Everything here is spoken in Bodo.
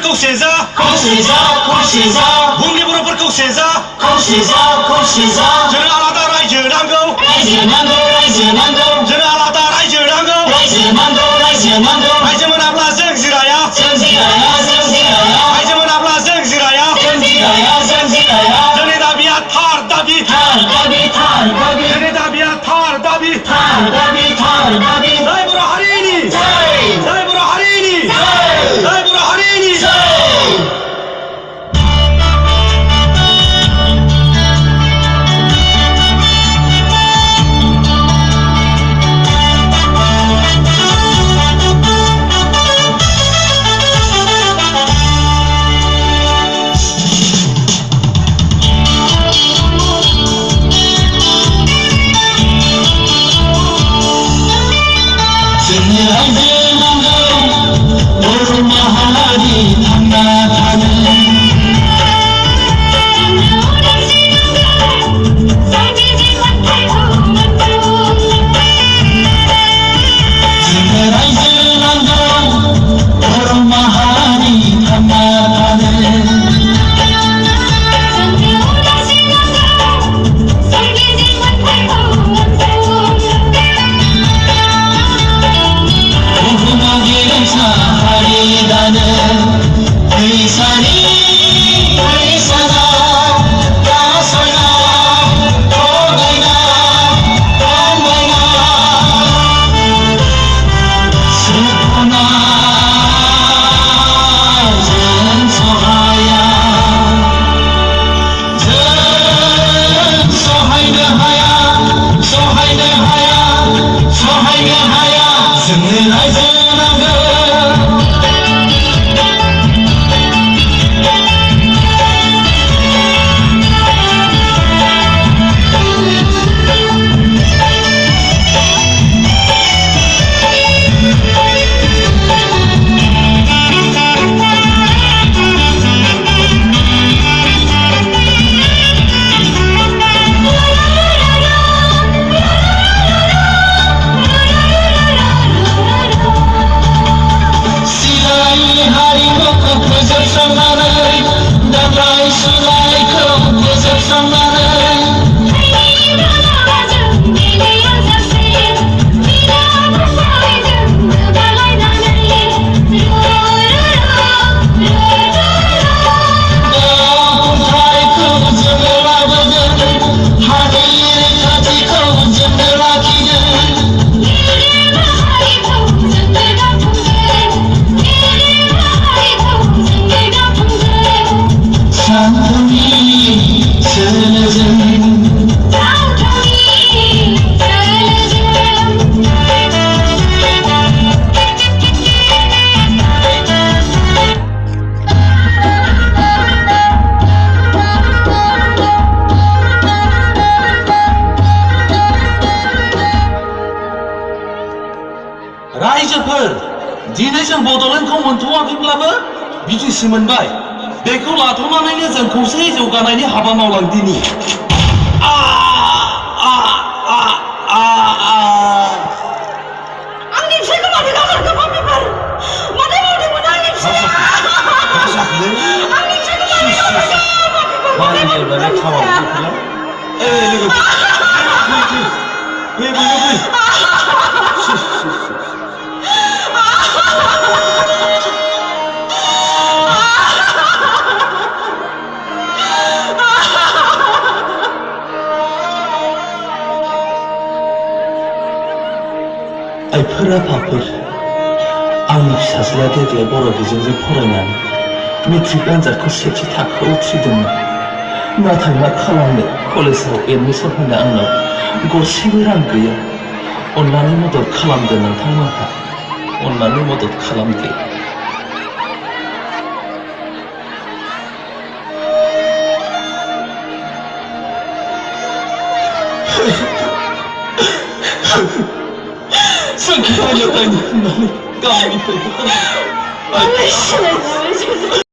बर'फोरखौ सेजा बुहुमनि बर'फोरखौ सेजा जोंनो आलादा रायजो नांगौ जोंनो आलादा रायजो नांगौ रायजो मोनाब्ला जों जिराया रायजो मोनाब्ला जों जिराया जोंनि दाबिया थार दाबि जोंनि दाबिया थार दाबि जय बर' हारिनि जय बर' हारिनि जय बर' हारिनि रायजोफोर दिनै जों बड'लेण्डखौ मोनथ'वाखैब्लाबो बिटिसि मोनबाय बेखौ लाथ'नानैनो जों खौसेयै जौगानायनि हाबा मावलांदिनि आंनि फिसायखौ माथो गारहरखो पापिफोर माथो मावदोंमोन आंनि फिसाया आंनि फिसायखौ माथो गारहरखो आइफोर आफाफोर आंनि फिसाज्लाया देग्लाय बर' बिजोंजों फरायनानै मेट्रिक आनजादखौ सेथि थाखोआव उथ्रिदोंमोन नाथाय मा खालामनो कलेजाव एडमिसन होनो आंनाव गरसेबो रां गैया अन्नानै मदद खालामदो नोंथांमोनहा अन्नानै मदद खालामदो जोंखौ नायनो होननानै गामिनिफ्राय